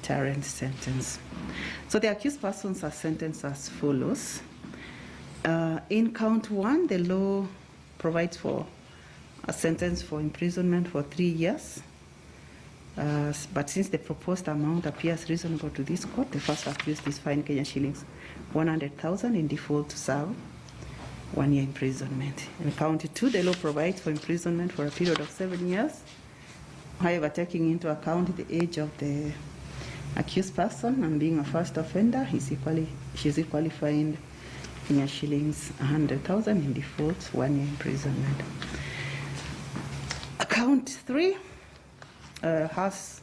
deterrent sentence. So the accused persons are sentenced as follows. In count 1, the law provides for a sentence for imprisonment for 3 years. But since the proposed amount appears reasonable to this court, the first accused is fined Kenya shillings 100,000 in default to serve 1 year imprisonment. In count 2, the law provides for imprisonment for a period of 7 years. However, taking into account the age of the accused person and being a first offender, she's equally fined Kenya shillings 100,000 in default 1 year imprisonment. Count 3 has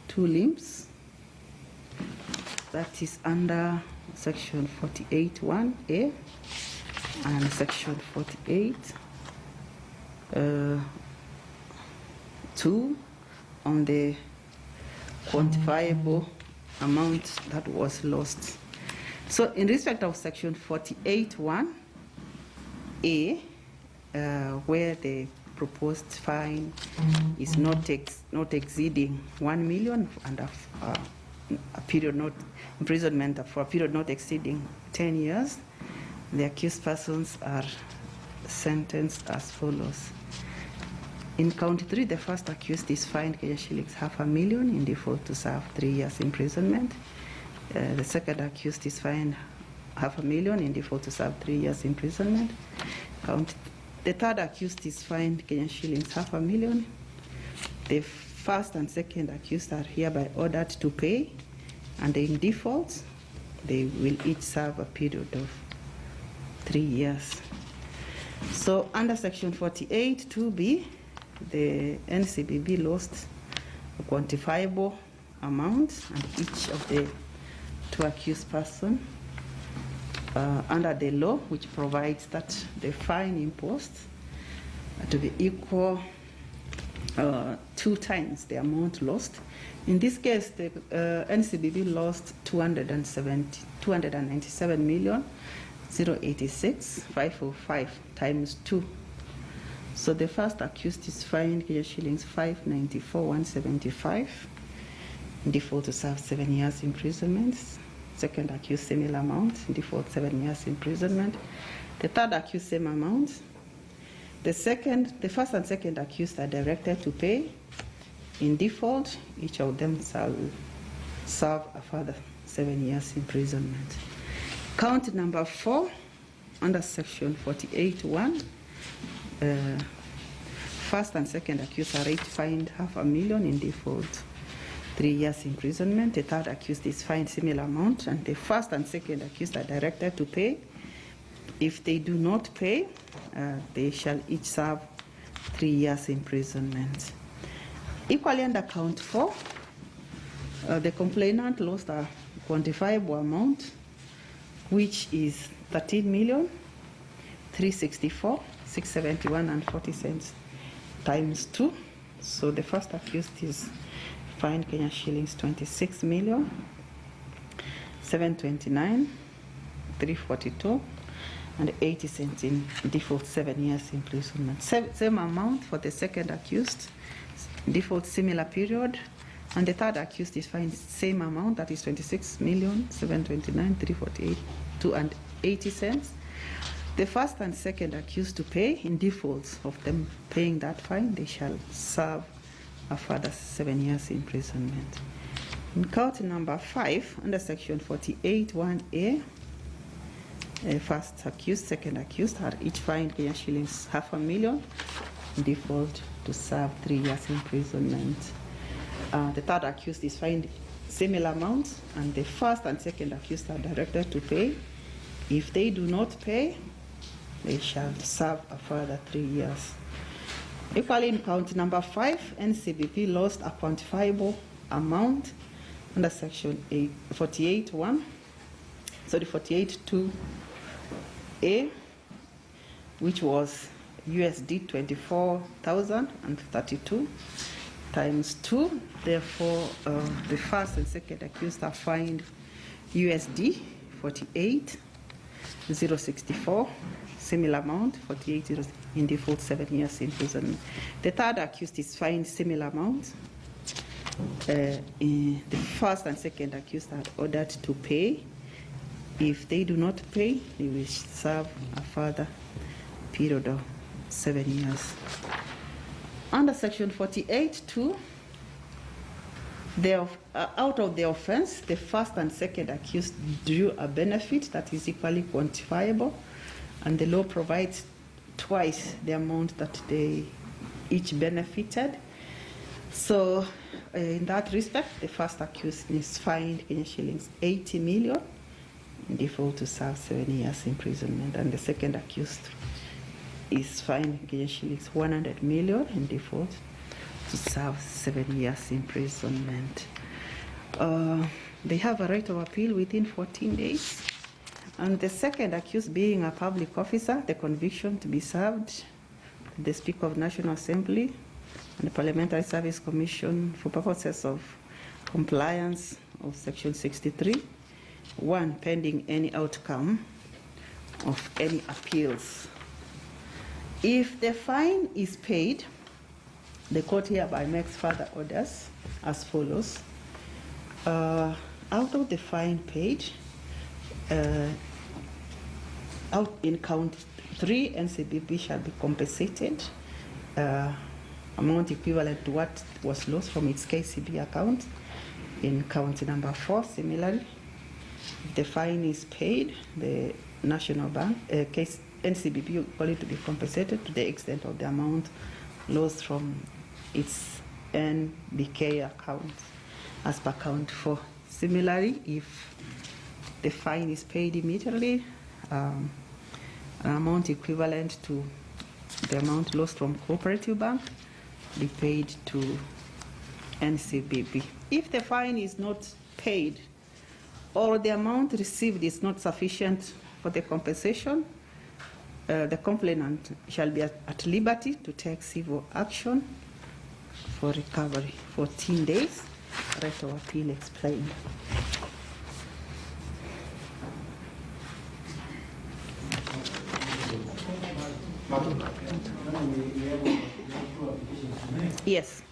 two limbs. That is under section 48(1)(a) and section 48(2) on the quantifiable amount that was lost. So in respect of section 48(1)(a), where the proposed fine is not exceeding 1 million and a period not imprisonment for a period not exceeding 10 years, the accused persons are sentenced as follows. In count 3, the first accused is fined Kenya shillings 500,000 in default to serve 3 years imprisonment. The second accused is fined 500,000 in default to serve 3 years imprisonment. The third accused is fined Kenya shillings 500,000. The first and second accused are hereby ordered to pay, and in default, they will each serve a period of 3 years. So under section 48(2)(b), the NCBB lost a quantifiable amount, and each of the two accused persons under the law, which provides that the fine imposed to be equal 2 times the amount lost. In this case, the NCBB lost 297,086,505 times 2. So the first accused is fined Kenya shillings 594,175 in default to serve 7 years imprisonment. Second accused, similar amount, in default 7 years imprisonment. The third accused, same amount. The first and second accused are directed to pay. In default, each of them shall serve a further 7 years imprisonment. Count number 4 under section 48(1). First and second accused are each fined 500,000 in default 3 years imprisonment. The third accused is fined similar amount, and the first and second accused are directed to pay. If they do not pay, they shall each serve 3 years imprisonment. Equally under count 4, the complainant lost a quantifiable amount, which is 13,364,671.40 times 2. So the first accused is fined Kenya shillings 26,729,342.80 in default 7 years imprisonment. Same amount for the second accused, default similar period, and the third accused is fined same amount, that is 26,729,348.80. The first and second accused to pay. In default of them paying that fine, they shall serve a further 7 years imprisonment. In count number 5, under section 48(1)(a), first accused, second accused are each fined Kenya shillings 500,000 in default to serve 3 years imprisonment. The third accused is fined similar amount, and the first and second accused are directed to pay. If they do not pay, they shall serve a further 3 years. Equally in count number 5, NCBP lost a quantifiable amount under section 48(1), sorry, 48(2)(a), which was USD 24,032 times 2. Therefore, the first and second accused are fined USD 48 064, similar amount, 48 zeros in default, 7 years imprisonment. The third accused is fined similar amount. The first and second accused are ordered to pay. If they do not pay, they will serve a further period of 7 years. Under section 48(2), out of the offense, the first and second accused drew a benefit that is equally quantifiable, and the law provides twice the amount that they each benefited. So in that respect, the first accused is fined Kenya shillings 80 million in default to serve 7 years imprisonment, and the second accused is fined Kenya shillings 100 million in default to serve 7 years imprisonment. They have a right of appeal within 14 days. And the second accused, being a public officer, the conviction to be served the Speaker of National Assembly and the Parliamentary Service Commission for purposes of compliance of Section 63, 1, pending any outcome of any appeals. If the fine is paid, the court hereby makes further orders as follows. Out of the fine paid, out in count 3, NCBB shall be compensated amount equivalent to what was lost from its KCB account. In count number 4, similarly, if the fine is paid, the National Bank, NCBB equally to be compensated to the extent of the amount lost from its NBK account as per count 4. Similarly, if the fine is paid immediately, an amount equivalent to the amount lost from Cooperative Bank be paid to NCBB. If the fine is not paid or the amount received is not sufficient for the compensation, the complainant shall be at liberty to take civil action for recovery. 14 days, right of appeal explained. Yes.